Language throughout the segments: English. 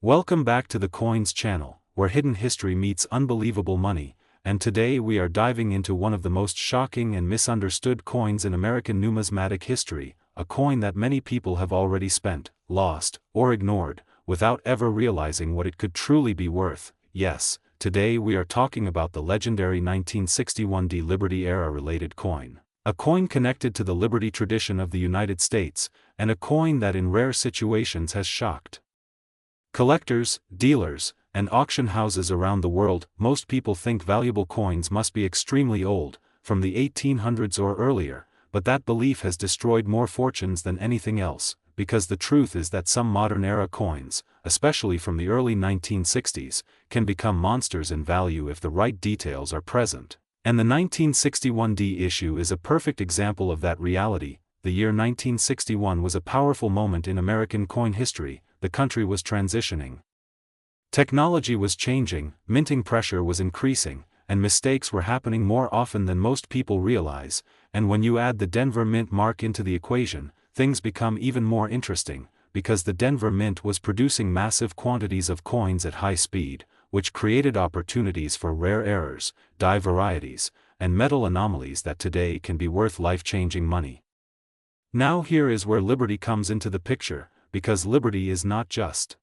Welcome back to the Coins channel, where hidden history meets unbelievable money, and today we are diving into one of the most shocking and misunderstood coins in American numismatic history, a coin that many people have already spent, lost, or ignored, without ever realizing what it could truly be worth. Yes, today we are talking about the legendary 1961 Liberty era-related coin. A coin connected to the Liberty tradition of the United States, and a coin that in rare situations has shocked collectors, dealers, and auction houses around the world. Most people think valuable coins must be extremely old, from the 1800s or earlier, but that belief has destroyed more fortunes than anything else, because the truth is that some modern-era coins, especially from the early 1960s, can become monsters in value if the right details are present. And the 1961 issue is a perfect example of that reality. The year 1961 was a powerful moment in American coin history. The country was transitioning. Technology was changing, minting pressure was increasing, and mistakes were happening more often than most people realize. And when you add the Denver Mint mark into the equation, things become even more interesting, because the Denver Mint was producing massive quantities of coins at high speed, which created opportunities for rare errors, die varieties, and metal anomalies that today can be worth life-changing money. Now here is where Liberty comes into the picture, because Liberty is not just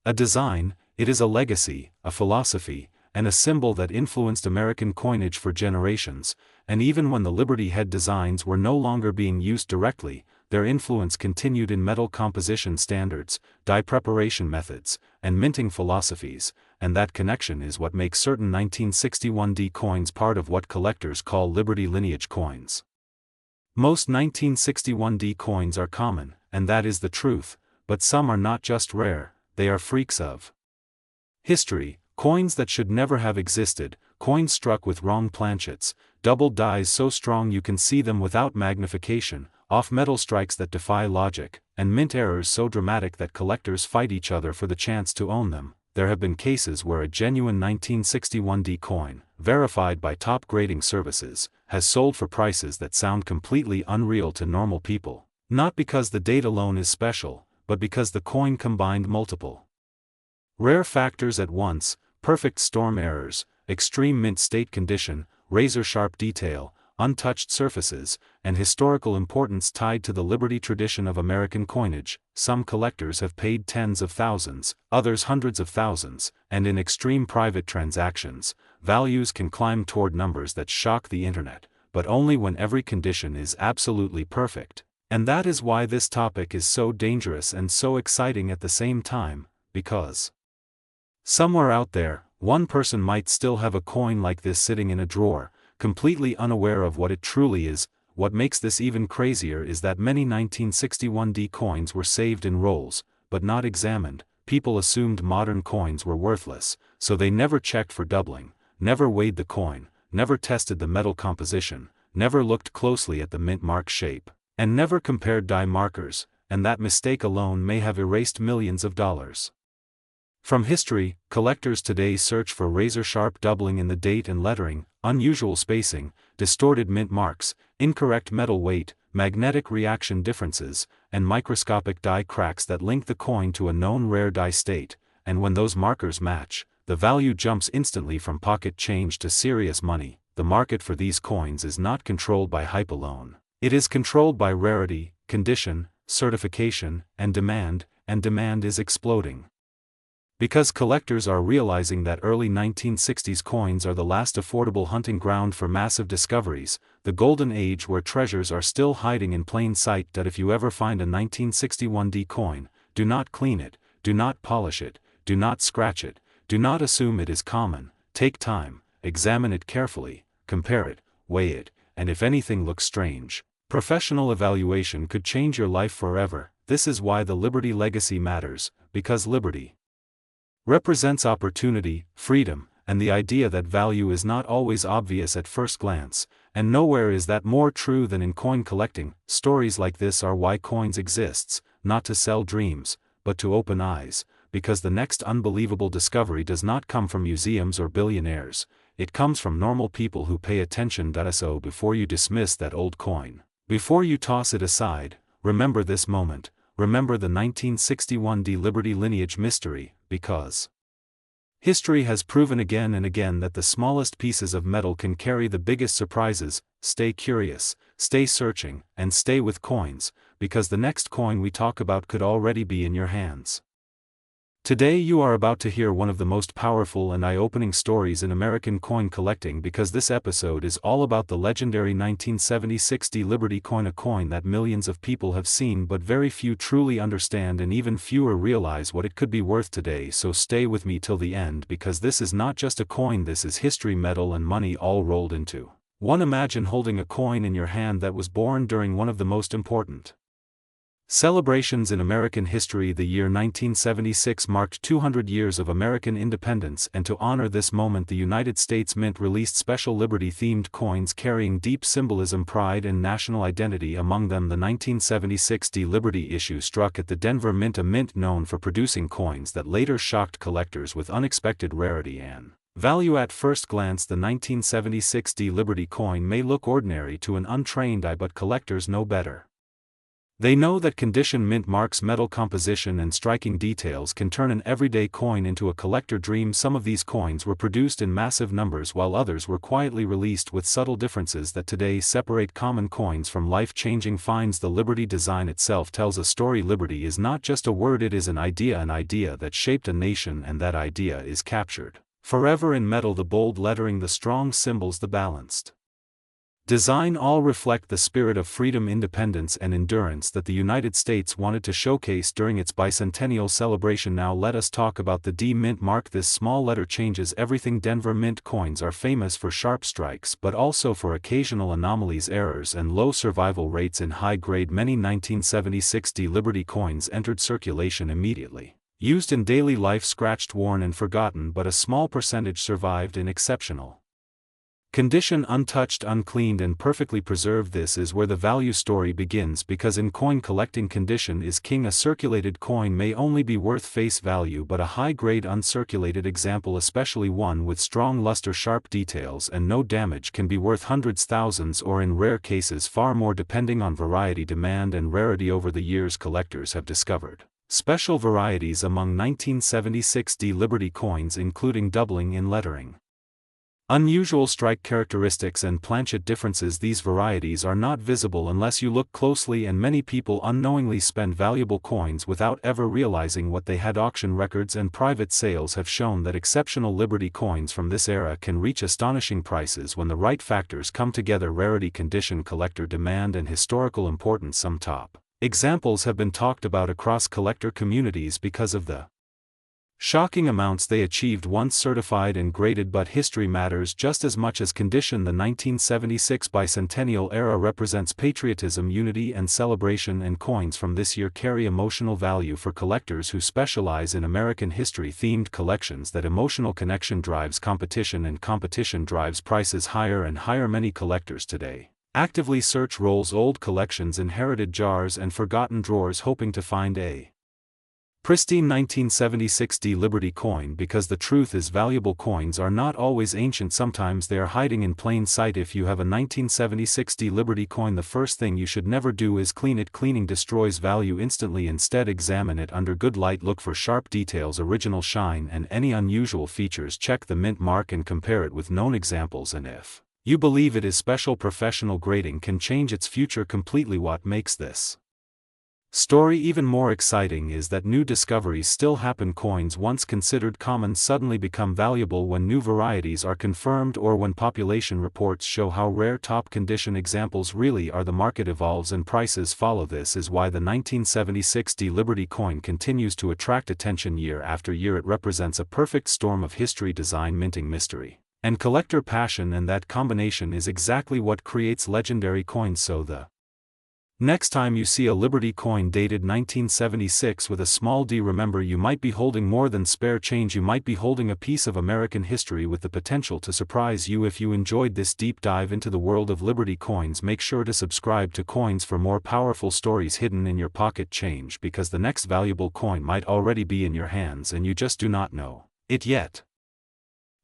a design, it is a legacy, a philosophy, and a symbol that influenced American coinage for generations. And even when the Liberty head designs were no longer being used directly, their influence continued in metal composition standards, die preparation methods, and minting philosophies, and that connection is what makes certain 1961 coins part of what collectors call Liberty lineage coins. Most 1961 coins are common, and that is the truth, but some are not just rare, they are freaks of history, coins that should never have existed, coins struck with wrong planchets, doubled dies so strong you can see them without magnification, off-metal strikes that defy logic, and mint errors so dramatic that collectors fight each other for the chance to own them. There have been cases where a genuine 1961 coin, verified by top grading services, has sold for prices that sound completely unreal to normal people, not because the date alone is special, but because the coin combined multiple rare factors at once: perfect storm errors, extreme mint state condition, razor-sharp detail, untouched surfaces, and historical importance tied to the Liberty tradition of American coinage. Some collectors have paid tens of thousands, others hundreds of thousands, and in extreme private transactions, values can climb toward numbers that shock the internet, but only when every condition is absolutely perfect. And that is why this topic is so dangerous and so exciting at the same time, because somewhere out there, one person might still have a coin like this sitting in a drawer, completely unaware of what it truly is. What makes this even crazier is that many 1961 coins were saved in rolls, but not examined. People assumed modern coins were worthless, so they never checked for doubling, never weighed the coin, never tested the metal composition, never looked closely at the mint mark shape, and never compared die markers, and that mistake alone may have erased millions of dollars from history. Collectors today search for razor-sharp doubling in the date and lettering, unusual spacing, distorted mint marks, incorrect metal weight, magnetic reaction differences, and microscopic die cracks that link the coin to a known rare die state. And when those markers match, the value jumps instantly from pocket change to serious money. The market for these coins is not controlled by hype alone. It is controlled by rarity, condition, certification, and demand is exploding. Because collectors are realizing that early 1960s coins are the last affordable hunting ground for massive discoveries, the golden age where treasures are still hiding in plain sight. That if you ever find a 1961 coin, do not clean it, do not polish it, do not scratch it, do not assume it is common. Take time, examine it carefully, compare it, weigh it, and if anything looks strange, professional evaluation could change your life forever. This is why the Liberty legacy matters, because Liberty represents opportunity, freedom, and the idea that value is not always obvious at first glance, and nowhere is that more true than in coin collecting. Stories like this are why coins exists, not to sell dreams, but to open eyes, because the next unbelievable discovery does not come from museums or billionaires, it comes from normal people who pay attention. So before you dismiss that old coin, before you toss it aside, remember this moment. remember the 1961 Liberty lineage mystery, because history has proven again and again that the smallest pieces of metal can carry the biggest surprises. Stay curious, stay searching, and stay with coins, because the next coin we talk about could already be in your hands. Today you are about to hear one of the most powerful and eye-opening stories in American coin collecting, because this episode is all about the legendary 1976 Liberty coin, a coin that millions of people have seen but very few truly understand, and even fewer realize what it could be worth today. So stay with me till the end, because this is not just a coin, this is history, metal and money all rolled into one. Imagine holding a coin in your hand that was born during one of the most important celebrations in American history. The year 1976 marked 200 years of American independence, and to honor this moment, the United States Mint released special Liberty-themed coins carrying deep symbolism, pride, and national identity. Among them, the 1976 Liberty issue struck at the Denver Mint, a mint known for producing coins that later shocked collectors with unexpected rarity and value. At first glance, the 1976 Liberty coin may look ordinary to an untrained eye, but collectors know better. They know that condition, mint marks, metal composition, and striking details can turn an everyday coin into a collector dream. Some of these coins were produced in massive numbers, while others were quietly released with subtle differences that today separate common coins from life-changing finds. The Liberty design itself tells a story. Liberty is not just a word, it is an idea that shaped a nation, and that idea is captured forever in metal. The bold lettering, the strong symbols, the balanced design all reflect the spirit of freedom, independence, and endurance that the United States wanted to showcase during its bicentennial celebration. Now let us talk about the D Mint mark. This small letter changes everything. Denver Mint coins are famous for sharp strikes, but also for occasional anomalies, errors, and low survival rates in high grade. Many 1976 Liberty coins entered circulation immediately, used in daily life, scratched, worn, and forgotten, but a small percentage survived in exceptional condition, untouched, uncleaned, and perfectly preserved. This is where the value story begins, because in coin collecting, condition is king. A circulated coin may only be worth face value, but a high-grade uncirculated example, especially one with strong luster, sharp details, and no damage, can be worth hundreds, thousands, or in rare cases far more, depending on variety, demand, and rarity. Over the years, collectors have discovered special varieties among 1976 Liberty coins, including doubling in lettering, unusual strike characteristics, and planchet differences. These varieties are not visible unless you look closely, and many people unknowingly spend valuable coins without ever realizing what they had. Auction records and private sales have shown that exceptional Liberty coins from this era can reach astonishing prices when the right factors come together: rarity, condition, collector demand, and historical importance. Some top examples have been talked about across collector communities because of the shocking amounts they achieved once certified and graded. But history matters just as much as condition. The 1976 bicentennial era represents patriotism, unity, and celebration, and coins from this year carry emotional value for collectors who specialize in American history-themed collections. That emotional connection drives competition, and competition drives prices higher and higher. Many collectors today actively search rolls, old collections, inherited jars, and forgotten drawers, hoping to find a pristine 1976 Liberty coin, because the truth is, valuable coins are not always ancient. Sometimes they are hiding in plain sight. If you have a 1976 Liberty coin, the first thing you should never do is clean it. Cleaning destroys value instantly. Instead, examine it under good light. Look for sharp details, original shine, and any unusual features. Check the mint mark and compare it with known examples, and if you believe it is special, professional grading can change its future completely. What makes this story even more exciting is that new discoveries still happen. Coins once considered common suddenly become valuable when new varieties are confirmed, or when population reports show how rare top condition examples really are. The market evolves and prices follow. This is why the 1976 Liberty coin continues to attract attention year after year. It represents a perfect storm of history, design, minting, mystery, and collector passion, and that combination is exactly what creates legendary coins. So the next time you see a Liberty coin dated 1976 with a small d, remember, you might be holding more than spare change. You might be holding a piece of American history with the potential to surprise you. If you enjoyed this deep dive into the world of Liberty coins, make sure to subscribe to Coins for more powerful stories hidden in your pocket change, because the next valuable coin might already be in your hands and you just do not know it yet.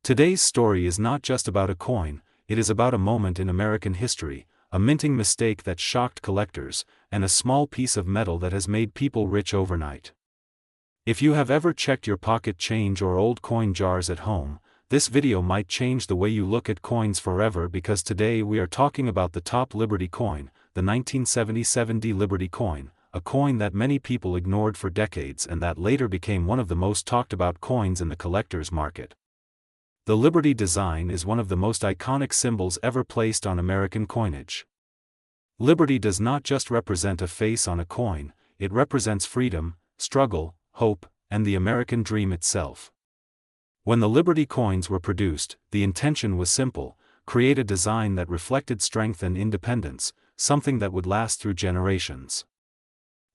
Today's story is not just about a coin, it is about a moment in American history, a minting mistake that shocked collectors, and a small piece of metal that has made people rich overnight. If you have ever checked your pocket change or old coin jars at home, this video might change the way you look at coins forever, because today we are talking about the top Liberty coin, the 1977 Liberty coin, a coin that many people ignored for decades and that later became one of the most talked about coins in the collector's market. The Liberty design is one of the most iconic symbols ever placed on American coinage. Liberty does not just represent a face on a coin, it represents freedom, struggle, hope, and the American dream itself. When the Liberty coins were produced, the intention was simple: create a design that reflected strength and independence, something that would last through generations.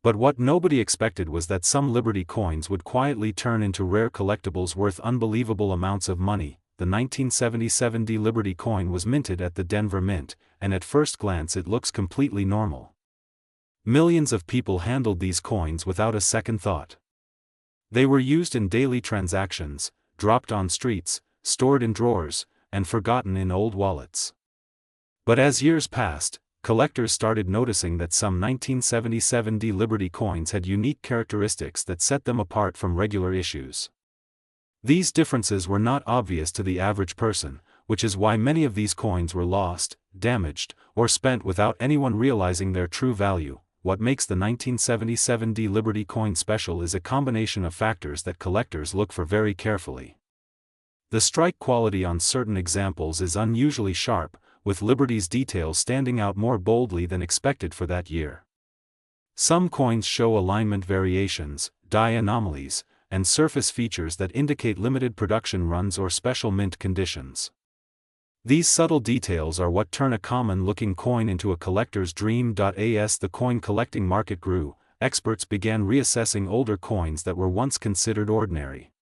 But what nobody expected was that some Liberty coins would quietly turn into rare collectibles worth unbelievable amounts of money. The 1977 Liberty coin was minted at the Denver Mint, and at first glance it looks completely normal. Millions of people handled these coins without a second thought. They were used in daily transactions, dropped on streets, stored in drawers, and forgotten in old wallets. But as years passed, collectors started noticing that some 1977 Liberty coins had unique characteristics that set them apart from regular issues. These differences were not obvious to the average person, which is why many of these coins were lost, damaged, or spent without anyone realizing their true value. What makes the 1977 Liberty coin special is a combination of factors that collectors look for very carefully. The strike quality on certain examples is unusually sharp, with Liberty's details standing out more boldly than expected for that year. Some coins show alignment variations, die anomalies, and surface features that indicate limited production runs or special mint conditions. These subtle details are what turn a common-looking coin into a collector's dream. As the coin collecting market grew, experts began reassessing older coins that were once considered ordinary.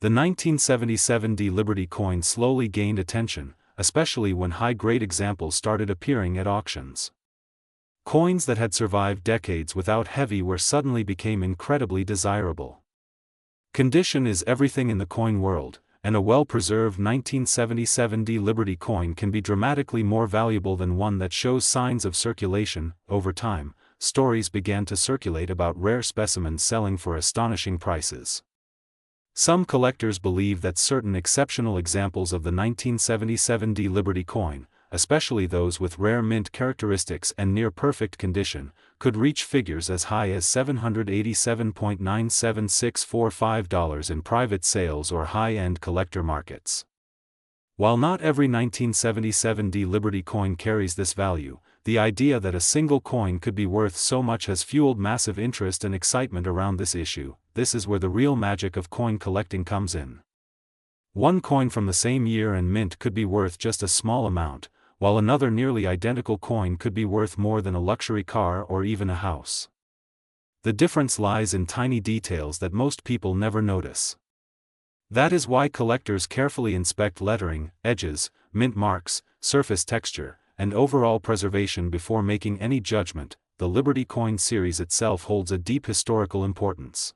The 1977 Liberty coin slowly gained attention, especially when high-grade examples started appearing at auctions. Coins that had survived decades without heavy wear suddenly became incredibly desirable. Condition is everything in the coin world, and a well-preserved 1977 Liberty coin can be dramatically more valuable than one that shows signs of circulation. Over time, stories began to circulate about rare specimens selling for astonishing prices. Some collectors believe that certain exceptional examples of the 1977 Liberty coin, especially those with rare mint characteristics and near-perfect condition, could reach figures as high as $787.97645 in private sales or high-end collector markets. While not every 1977 Liberty coin carries this value, the idea that a single coin could be worth so much has fueled massive interest and excitement around this issue. This is where the real magic of coin collecting comes in. One coin from the same year and mint could be worth just a small amount, while another nearly identical coin could be worth more than a luxury car or even a house. The difference lies in tiny details that most people never notice. That is why collectors carefully inspect lettering, edges, mint marks, surface texture, and overall preservation before making any judgment. The Liberty coin series itself holds a deep historical importance.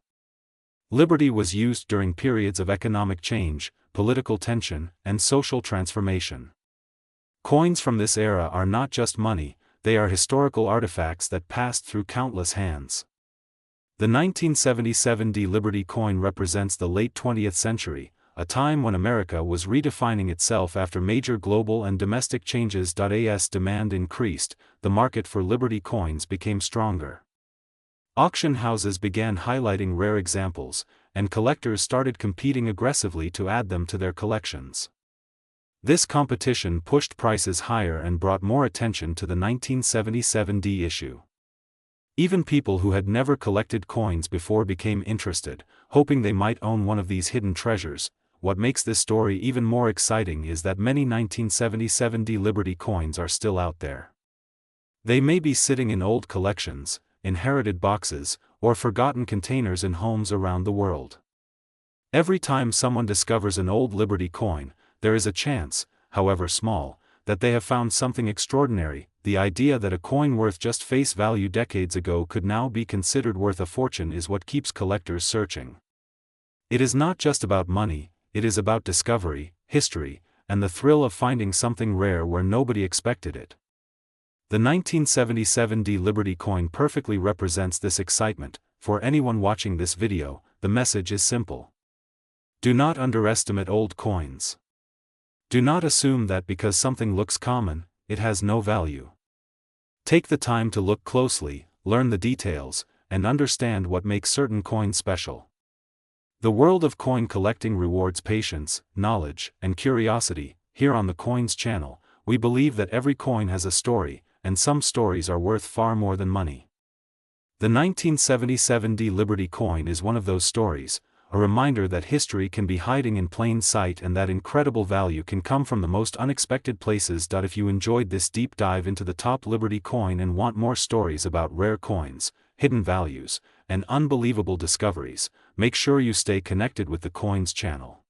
Liberty was used during periods of economic change, political tension, and social transformation. Coins from this era are not just money, they are historical artifacts that passed through countless hands. The 1977 Liberty coin represents the late 20th century, a time when America was redefining itself after major global and domestic changes. As demand increased, the market for Liberty coins became stronger. Auction houses began highlighting rare examples, and collectors started competing aggressively to add them to their collections. This competition pushed prices higher and brought more attention to the 1977 issue. Even people who had never collected coins before became interested, hoping they might own one of these hidden treasures. What makes this story even more exciting is that many 1977 Liberty coins are still out there. They may be sitting in old collections, inherited boxes, or forgotten containers in homes around the world. Every time someone discovers an old Liberty coin, there is a chance, however small, that they have found something extraordinary. The idea that a coin worth just face value decades ago could now be considered worth a fortune is what keeps collectors searching. It is not just about money, it is about discovery, history, and the thrill of finding something rare where nobody expected it. The 1977 Liberty coin perfectly represents this excitement. For anyone watching this video, the message is simple. Do not underestimate old coins. Do not assume that because something looks common, it has no value. Take the time to look closely, learn the details, and understand what makes certain coins special. The world of coin collecting rewards patience, knowledge, and curiosity. Here on the Coins channel, we believe that every coin has a story, and some stories are worth far more than money. The 1977 Liberty coin is one of those stories, a reminder that history can be hiding in plain sight and that incredible value can come from the most unexpected places. If you enjoyed this deep dive into the top Liberty coin and want more stories about rare coins, hidden values, and unbelievable discoveries, make sure you stay connected with the Coins channel.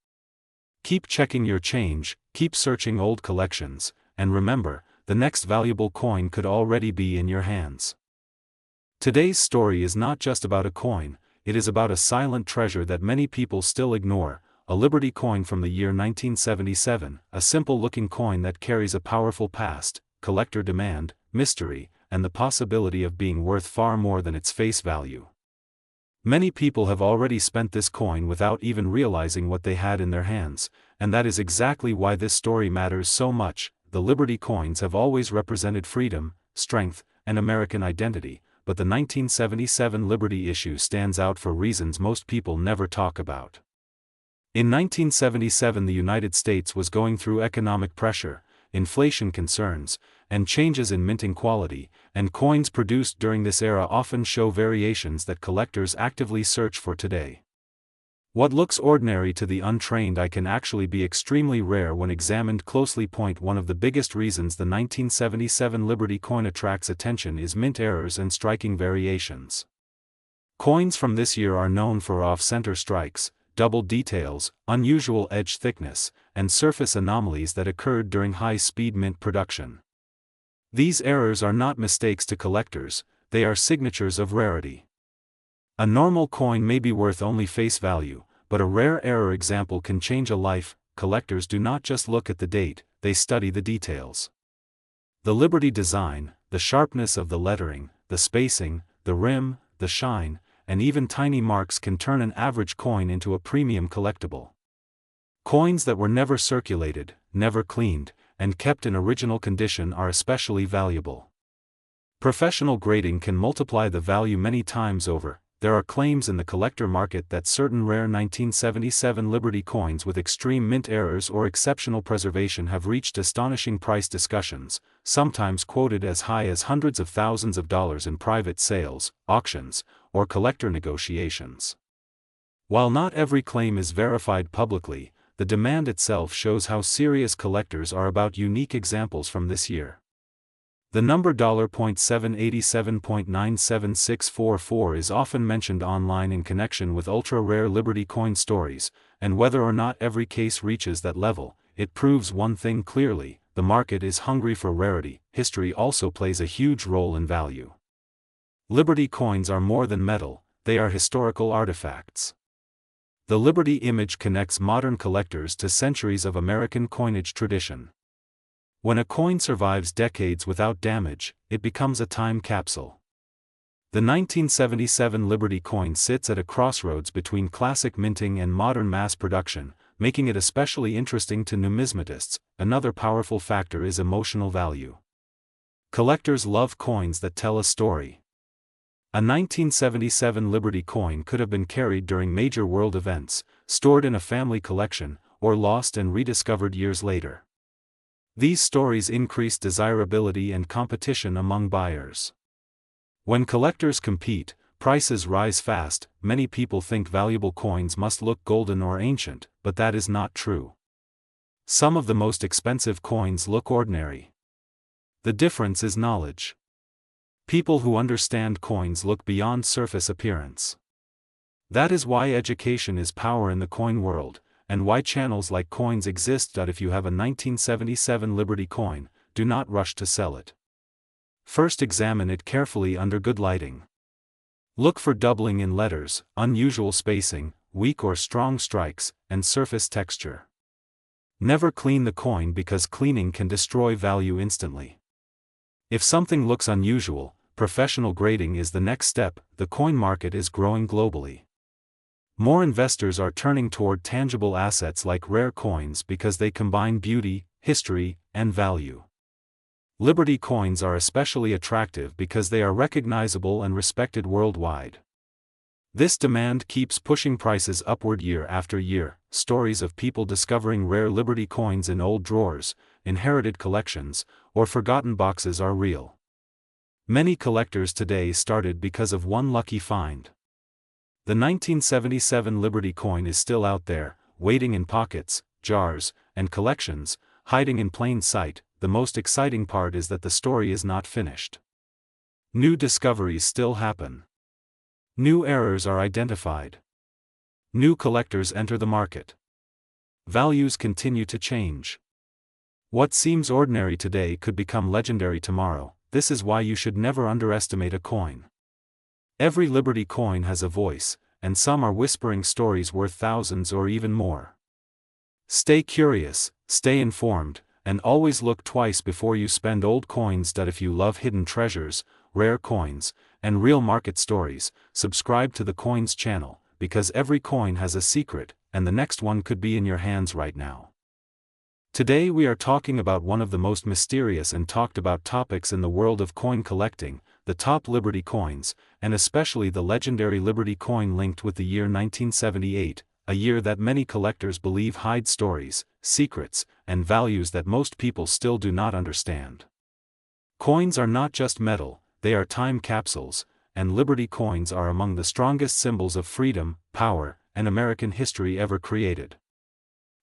Keep checking your change, keep searching old collections, and remember, the next valuable coin could already be in your hands. Today's story is not just about a coin, it is about a silent treasure that many people still ignore, a Liberty coin from the year 1977, a simple-looking coin that carries a powerful past, collector demand, mystery, and the possibility of being worth far more than its face value. Many people have already spent this coin without even realizing what they had in their hands, and that is exactly why this story matters so much. The Liberty coins have always represented freedom, strength, and American identity, but the 1977 Liberty issue stands out for reasons most people never talk about. In 1977, the United States was going through economic pressure, inflation concerns, and changes in minting quality, and coins produced during this era often show variations that collectors actively search for today. What looks ordinary to the untrained eye can actually be extremely rare when examined closely. One of the biggest reasons the 1977 Liberty coin attracts attention is mint errors and striking variations. Coins from this year are known for off-center strikes, double details, unusual edge thickness, and surface anomalies that occurred during high-speed mint production. These errors are not mistakes to collectors, they are signatures of rarity. A normal coin may be worth only face value, but a rare error example can change a life. Collectors do not just look at the date, they study the details. The Liberty design, the sharpness of the lettering, the spacing, the rim, the shine, and even tiny marks can turn an average coin into a premium collectible. Coins that were never circulated, never cleaned, and kept in original condition are especially valuable. Professional grading can multiply the value many times over. There are claims in the collector market that certain rare 1977 Liberty coins with extreme mint errors or exceptional preservation have reached astonishing price discussions, sometimes quoted as high as hundreds of thousands of dollars in private sales, auctions, or collector negotiations. While not every claim is verified publicly, the demand itself shows how serious collectors are about unique examples from this year. The number $.787.97644 is often mentioned online in connection with ultra-rare Liberty coin stories, and whether or not every case reaches that level, it proves one thing clearly: the market is hungry for rarity. History also plays a huge role in value. Liberty coins are more than metal, they are historical artifacts. The Liberty image connects modern collectors to centuries of American coinage tradition. When a coin survives decades without damage, it becomes a time capsule. The 1977 Liberty coin sits at a crossroads between classic minting and modern mass production, making it especially interesting to numismatists. Another powerful factor is emotional value. Collectors love coins that tell a story. A 1977 Liberty coin could have been carried during major world events, stored in a family collection, or lost and rediscovered years later. These stories increase desirability and competition among buyers. When collectors compete, prices rise fast. Many people think valuable coins must look golden or ancient, but that is not true. Some of the most expensive coins look ordinary. The difference is knowledge. People who understand coins look beyond surface appearance. That is why education is power in the coin world, and why channels like Coins exist. If you have a 1977 Liberty coin, do not rush to sell it. First examine it carefully under good lighting. Look for doubling in letters, unusual spacing, weak or strong strikes, and surface texture. Never clean the coin because cleaning can destroy value instantly. If something looks unusual, professional grading is the next step. The coin market is growing globally. More investors are turning toward tangible assets like rare coins because they combine beauty, history, and value. Liberty coins are especially attractive because they are recognizable and respected worldwide. This demand keeps pushing prices upward year after year. Stories of people discovering rare Liberty coins in old drawers, inherited collections, or forgotten boxes are real. Many collectors today started because of one lucky find. The 1977 Liberty coin is still out there, waiting in pockets, jars, and collections, hiding in plain sight. The most exciting part is that the story is not finished. New discoveries still happen. New errors are identified. New collectors enter the market. Values continue to change. What seems ordinary today could become legendary tomorrow. This is why you should never underestimate a coin. Every Liberty coin has a voice, and some are whispering stories worth thousands or even more. Stay curious, stay informed, and always look twice before you spend old coins. If you love hidden treasures, rare coins, and real market stories, subscribe to the Coins channel, because every coin has a secret, and the next one could be in your hands right now. Today we are talking about one of the most mysterious and talked about topics in the world of coin collecting, the top Liberty coins, and especially the legendary Liberty coin linked with the year 1978, a year that many collectors believe hides stories, secrets, and values that most people still do not understand. Coins are not just metal, they are time capsules, and Liberty coins are among the strongest symbols of freedom, power, and American history ever created.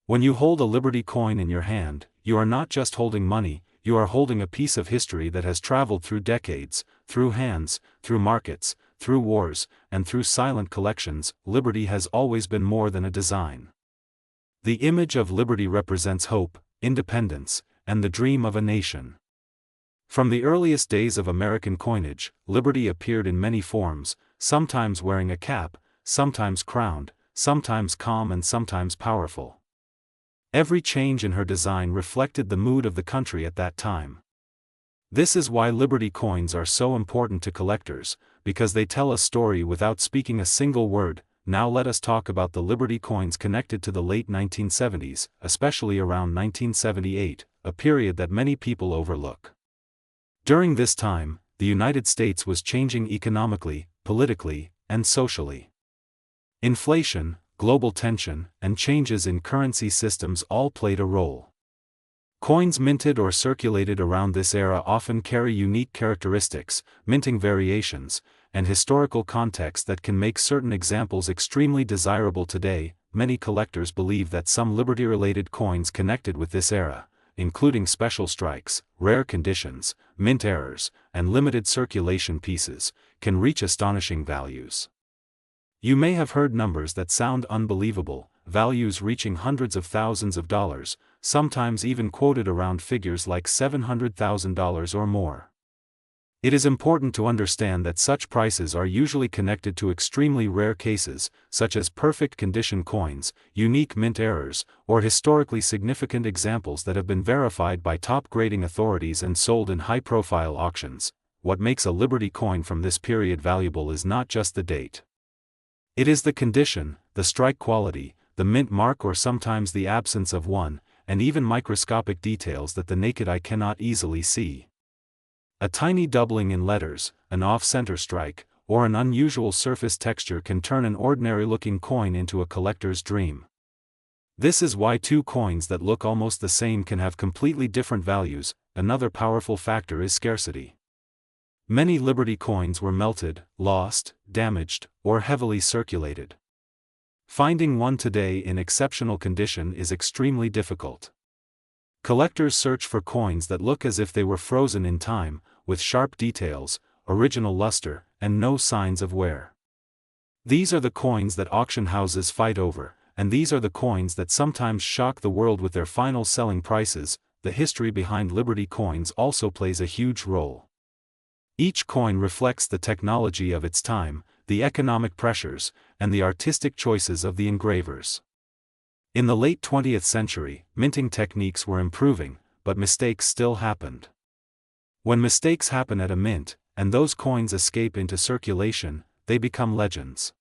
When you hold a Liberty coin in your hand, you are not just holding money, you are holding a piece of history that has traveled through decades, through hands, through markets, through wars, and through silent collections. Liberty has always been more than a design. The image of Liberty represents hope, independence, and the dream of a nation. From the earliest days of American coinage, Liberty appeared in many forms, sometimes wearing a cap, sometimes crowned, sometimes calm and sometimes powerful. Every change in her design reflected the mood of the country at that time. This is why Liberty coins are so important to collectors, because they tell a story without speaking a single word. Now let us talk about the Liberty coins connected to the late 1970s, especially around 1978, a period that many people overlook. During this time, the United States was changing economically, politically, and socially. Inflation, global tension, and changes in currency systems all played a role. Coins minted or circulated around this era often carry unique characteristics, minting variations, and historical context that can make certain examples extremely desirable today. Many collectors believe that some Liberty-related coins connected with this era, including special strikes, rare conditions, mint errors, and limited circulation pieces, can reach astonishing values. You may have heard numbers that sound unbelievable, values reaching hundreds of thousands of dollars, sometimes even quoted around figures like $700,000 or more. It is important to understand that such prices are usually connected to extremely rare cases, such as perfect condition coins, unique mint errors, or historically significant examples that have been verified by top grading authorities and sold in high-profile auctions. What makes a Liberty coin from this period valuable is not just the date. It is the condition, the strike quality, the mint mark or sometimes the absence of one, and even microscopic details that the naked eye cannot easily see. A tiny doubling in letters, an off-center strike, or an unusual surface texture can turn an ordinary-looking coin into a collector's dream. This is why two coins that look almost the same can have completely different values. Another powerful factor is scarcity. Many Liberty coins were melted, lost, damaged, or heavily circulated. Finding one today in exceptional condition is extremely difficult. Collectors search for coins that look as if they were frozen in time, with sharp details, original luster, and no signs of wear. These are the coins that auction houses fight over, and these are the coins that sometimes shock the world with their final selling prices. The history behind Liberty coins also plays a huge role. Each coin reflects the technology of its time, the economic pressures, and the artistic choices of the engravers. In the late 20th century, minting techniques were improving, but mistakes still happened. When mistakes happen at a mint, and those coins escape into circulation, they become legends.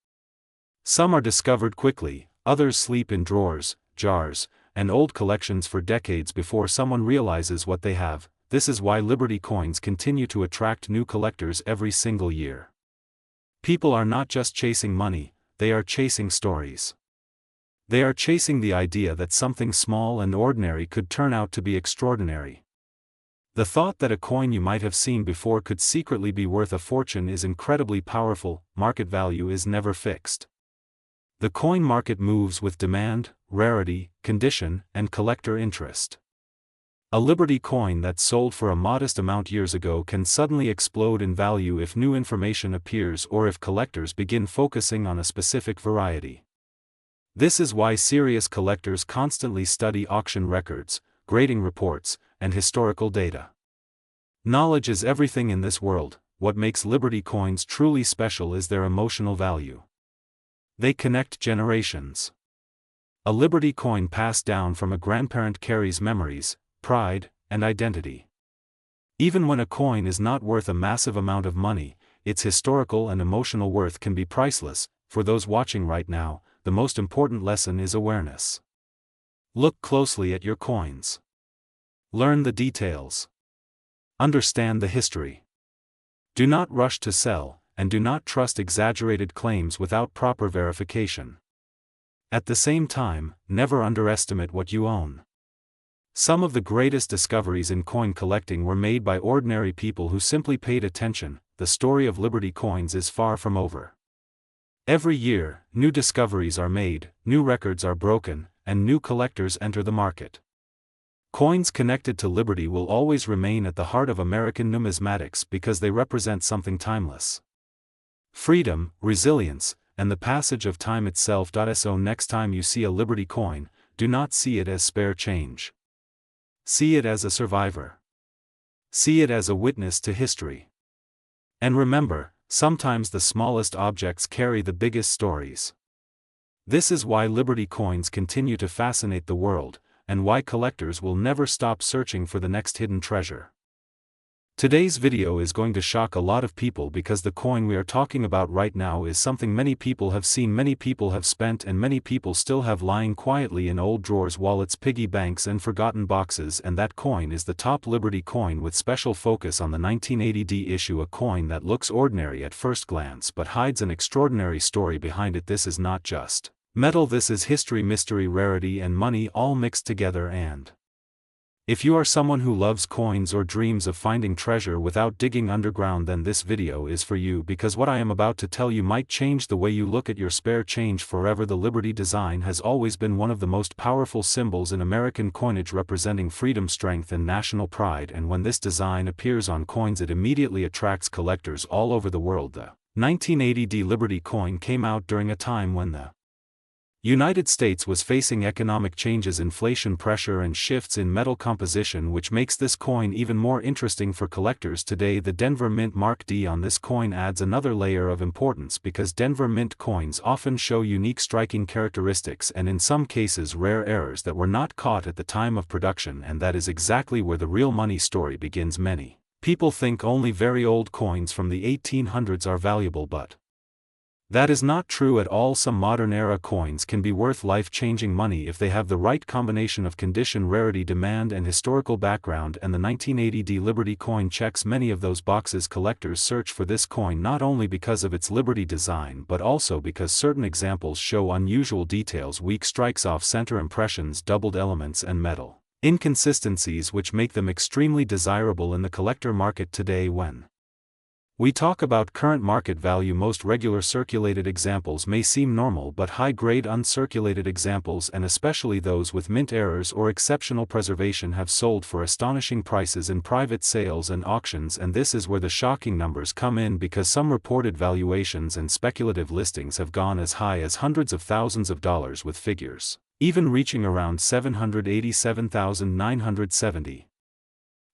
Some are discovered quickly, others sleep in drawers, jars, and old collections for decades before someone realizes what they have. This is why Liberty coins continue to attract new collectors every single year. People are not just chasing money, they are chasing stories. They are chasing the idea that something small and ordinary could turn out to be extraordinary. The thought that a coin you might have seen before could secretly be worth a fortune is incredibly powerful. Market value is never fixed. The coin market moves with demand, rarity, condition, and collector interest. A Liberty coin that sold for a modest amount years ago can suddenly explode in value if new information appears or if collectors begin focusing on a specific variety. This is why serious collectors constantly study auction records, grading reports, and historical data. Knowledge is everything in this world. What makes Liberty coins truly special is their emotional value. They connect generations. A Liberty coin passed down from a grandparent carries memories, pride, and identity. Even when a coin is not worth a massive amount of money, its historical and emotional worth can be priceless. For those watching right now, the most important lesson is awareness. Look closely at your coins. Learn the details. Understand the history. Do not rush to sell, and do not trust exaggerated claims without proper verification. At the same time, never underestimate what you own. Some of the greatest discoveries in coin collecting were made by ordinary people who simply paid attention. The story of Liberty coins is far from over. Every year, new discoveries are made, new records are broken, and new collectors enter the market. Coins connected to Liberty will always remain at the heart of American numismatics because they represent something timeless. Freedom, resilience, and the passage of time itself. So next time you see a Liberty coin, do not see it as spare change. See it as a survivor. See it as a witness to history. And remember, sometimes the smallest objects carry the biggest stories. This is why Liberty coins continue to fascinate the world, and why collectors will never stop searching for the next hidden treasure. Today's video is going to shock a lot of people because the coin we are talking about right now is something many people have seen, many people have spent, and many people still have lying quietly in old drawers, wallets, piggy banks, and forgotten boxes. And that coin is the top Liberty coin with special focus on the 1980D issue, a coin that looks ordinary at first glance but hides an extraordinary story behind it. This is not just metal, this is history, mystery, rarity, and money all mixed together. And if you are someone who loves coins or dreams of finding treasure without digging underground, then this video is for you, because what I am about to tell you might change the way you look at your spare change forever. The Liberty design has always been one of the most powerful symbols in American coinage, representing freedom, strength, and national pride, and when this design appears on coins it immediately attracts collectors all over the world. The 1980D Liberty coin came out during a time when the United States was facing economic changes, inflation pressure, and shifts in metal composition, which makes this coin even more interesting for collectors today. The Denver Mint Mark D on this coin adds another layer of importance because Denver Mint coins often show unique, striking characteristics and in some cases rare errors that were not caught at the time of production, and that is exactly where the real money story begins. Many people think only very old coins from the 1800s are valuable, but that is not true at all. Some modern-era coins can be worth life-changing money if they have the right combination of condition, rarity, demand, and historical background, and the 1980D Liberty coin checks many of those boxes. Collectors search for this coin not only because of its Liberty design but also because certain examples show unusual details, weak strikes, off-center impressions, doubled elements, and metal inconsistencies which make them extremely desirable in the collector market today. When we talk about current market value, most regular circulated examples may seem normal, but high-grade uncirculated examples, and especially those with mint errors or exceptional preservation, have sold for astonishing prices in private sales and auctions. And this is where the shocking numbers come in, because some reported valuations and speculative listings have gone as high as hundreds of thousands of dollars, with figures even reaching around $787,970.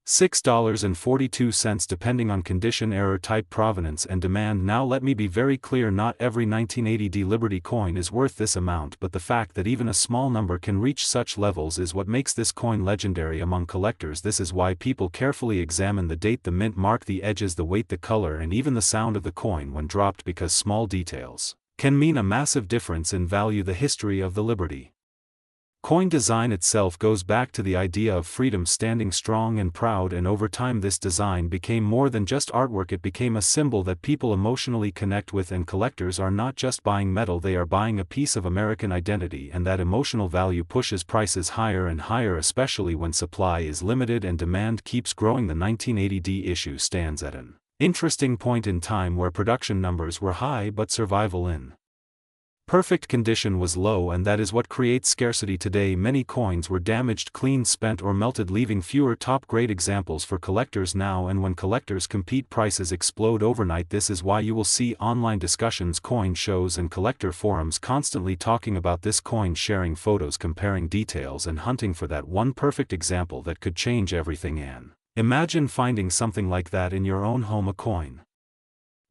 $6.42 depending on condition, error type, provenance and demand. Now let me be very clear, not every 1980 Liberty coin is worth this amount, but the fact that even a small number can reach such levels is what makes this coin legendary among collectors. This is why people carefully examine the date, the mint mark, the edges, the weight, the color and even the sound of the coin when dropped, because small details can mean a massive difference in value. The history of the Liberty coin design itself goes back to the idea of freedom, standing strong and proud, and over time this design became more than just artwork. It became a symbol that people emotionally connect with, and collectors are not just buying metal, they are buying a piece of American identity, and that emotional value pushes prices higher and higher, especially when supply is limited and demand keeps growing. The 1980 issue stands at an interesting point in time where production numbers were high but survival in perfect condition was low, and that is what creates scarcity today. Many coins were damaged, cleaned, spent or melted, leaving fewer top-grade examples for collectors now, and when collectors compete, prices explode overnight. This is why you will see online discussions, coin shows and collector forums constantly talking about this coin, sharing photos, comparing details and hunting for that one perfect example that could change everything. And imagine finding something like that in your own home, a coin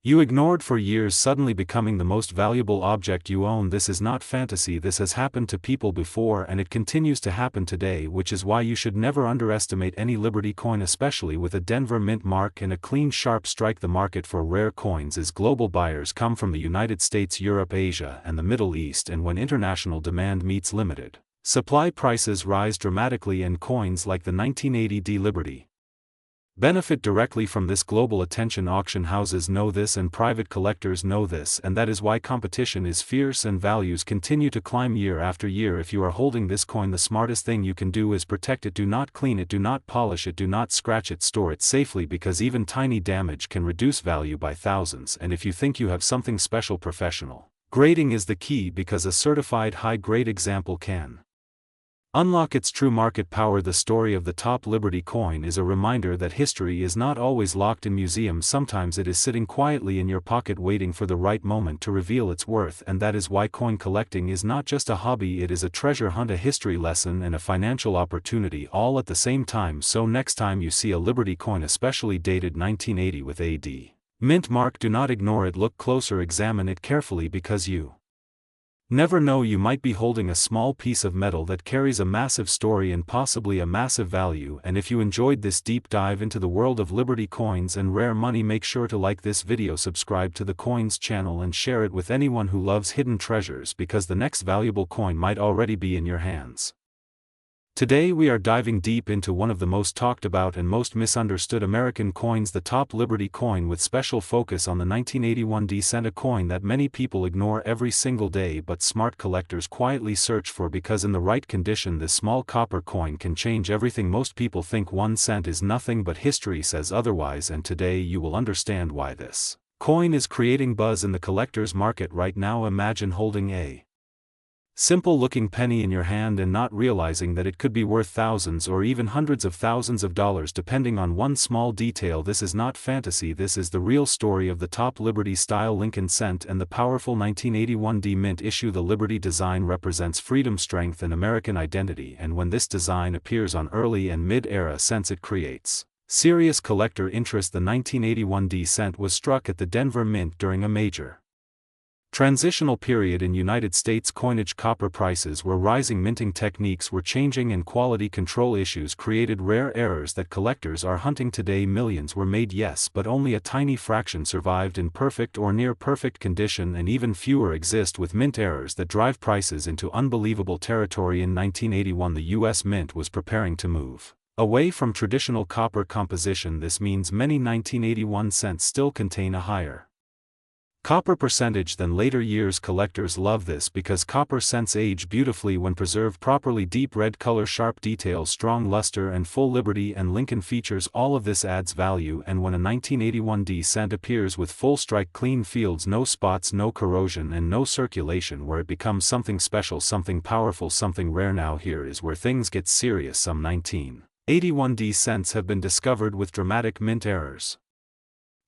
you ignored for years suddenly becoming the most valuable object you own. This is not fantasy, this has happened to people before and it continues to happen today, which is why you should never underestimate any Liberty coin, especially with a Denver mint mark and a clean sharp strike. The market for rare coins is global. Buyers come from the United States, Europe, Asia and the Middle East, and when international demand meets limited supply, prices rise dramatically, and coins like the 1980 Liberty benefit directly from this global attention. Auction houses know this and private collectors know this, and that is why competition is fierce and values continue to climb year after year. If you are holding this coin, the smartest thing you can do is protect it. Do not clean it, do not polish it, do not scratch it, store it safely, because even tiny damage can reduce value by thousands. And if you think you have something special, professional grading is the key, because a certified high-grade example can unlock its true market power. The story of the top Liberty coin is a reminder that history is not always locked in museums. Sometimes it is sitting quietly in your pocket, waiting for the right moment to reveal its worth. And that is why coin collecting is not just a hobby, it is a treasure hunt, a history lesson and a financial opportunity, all at the same time. So next time you see a Liberty coin, especially dated 1980 with AD mint mark, do not ignore it, look closer, examine it carefully, because you never know, you might be holding a small piece of metal that carries a massive story and possibly a massive value. And if you enjoyed this deep dive into the world of Liberty coins and rare money, make sure to like this video, subscribe to the Coins channel and share it with anyone who loves hidden treasures, because the next valuable coin might already be in your hands. Today we are diving deep into one of the most talked about and most misunderstood American coins, the top Liberty coin, with special focus on the 1981 cent, a coin that many people ignore every single day but smart collectors quietly search for, because in the right condition this small copper coin can change everything. Most people think 1 cent is nothing, but history says otherwise, and today you will understand why this coin is creating buzz in the collector's market right now. Imagine holding a simple-looking penny in your hand and not realizing that it could be worth thousands or even hundreds of thousands of dollars depending on one small detail. This is not fantasy, this is the real story of the top Liberty-style Lincoln cent and the powerful 1981 mint issue. The Liberty design represents freedom, strength and American identity, and when this design appears on early and mid-era cents, it creates serious collector interest. The 1981 cent was struck at the Denver Mint during a major transitional period in United States coinage. Copper prices were rising, minting techniques were changing, and quality control issues created rare errors that collectors are hunting today. Millions were made, yes, but only a tiny fraction survived in perfect or near perfect condition, and even fewer exist with mint errors that drive prices into unbelievable territory. In 1981 the U.S. Mint was preparing to move away from traditional copper composition. This means many 1981 cents still contain a higher copper percentage than later years. Collectors love this because copper cents age beautifully when preserved properly. Deep red color, sharp details, strong luster and full Liberty and Lincoln features, all of this adds value. And when a 1981 cent appears with full strike, clean fields, no spots, no corrosion and no circulation, where it becomes something special, something powerful, something rare. Now here is where things get serious. Some 1981 cents have been discovered with dramatic mint errors.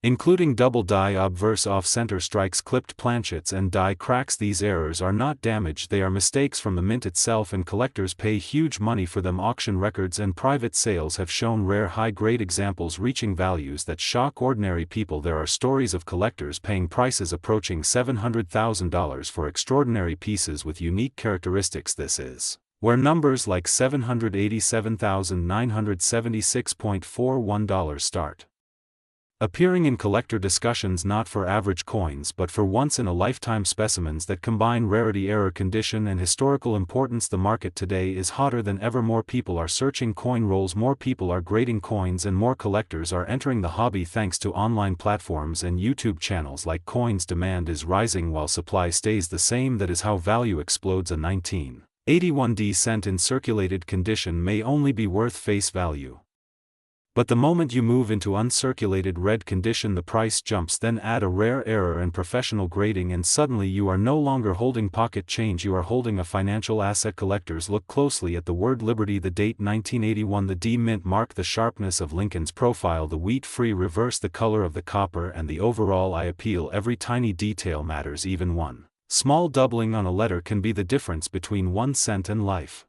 including double die obverse off-center strikes, clipped planchets and die cracks. These errors are not damage, they are mistakes from the mint itself, and collectors pay huge money for them. Auction records and private sales have shown rare high-grade examples reaching values that shock ordinary people. There are stories of collectors paying prices approaching $700,000 for extraordinary pieces with unique characteristics. This is where numbers like $787,976.41 start appearing in collector discussions, not for average coins but for once-in-a-lifetime specimens that combine rarity, error, condition, and historical importance. The market today is hotter than ever. More people are searching coin rolls, more people are grading coins, and more collectors are entering the hobby thanks to online platforms and YouTube channels like Coins. Demand is rising while supply stays the same. That is how value explodes. A 1981 cent in circulated condition may only be worth face value. But the moment you move into uncirculated red condition, the price jumps. Then add a rare error and professional grading, and suddenly you are no longer holding pocket change, you are holding a financial asset. Collectors look closely at the word liberty, the date 1981, the D mint mark, the sharpness of Lincoln's profile, the wheat-free reverse, the color of the copper, and the overall eye appeal. Every tiny detail matters. Even one small doubling on a letter can be the difference between 1 cent and life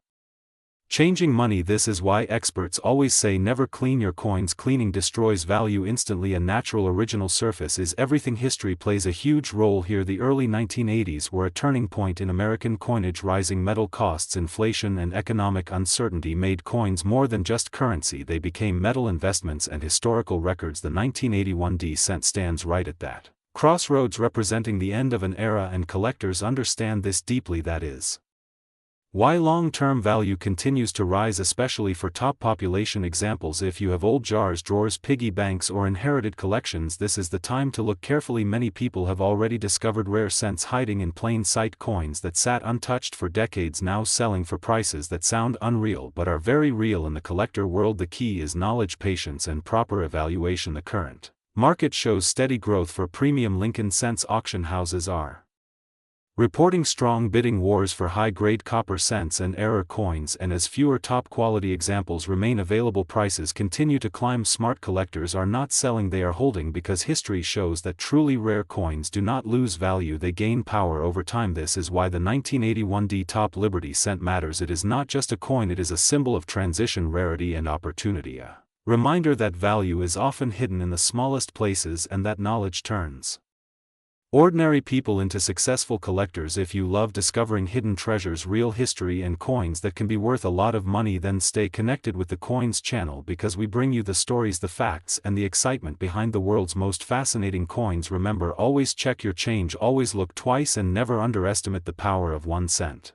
changing money. This is why experts always say never clean your coins. Cleaning destroys value instantly. A natural original surface is everything. History plays a huge role here. The early 1980s were a turning point in American coinage. Rising metal costs, inflation, and economic uncertainty made coins more than just currency. They became metal investments and historical records. The 1981 cent stands right at that crossroads, representing the end of an era, and collectors understand this deeply. That is why long-term value continues to rise, especially for top population examples. If you have old jars, drawers, piggy banks, or inherited collections, this is the time to look carefully. Many people have already discovered rare cents hiding in plain sight, coins that sat untouched for decades, now selling for prices that sound unreal but are very real in the collector world. The key is knowledge, patience, and proper evaluation. The current market shows steady growth for premium Lincoln cents. Auction houses are reporting strong bidding wars for high-grade copper cents and error coins, and as fewer top-quality examples remain available, prices continue to climb. Smart collectors are not selling, they are holding, because history shows that truly rare coins do not lose value, they gain power over time. This is why the 1981 top Liberty cent matters. It is not just a coin, it is a symbol of transition, rarity, and opportunity. A reminder that value is often hidden in the smallest places and that knowledge turns ordinary people into successful collectors. If you love discovering hidden treasures, real history, and coins that can be worth a lot of money, then stay connected with the Coins channel, because we bring you the stories, the facts, and the excitement behind the world's most fascinating coins. Remember, always check your change, always look twice, and never underestimate the power of 1 cent.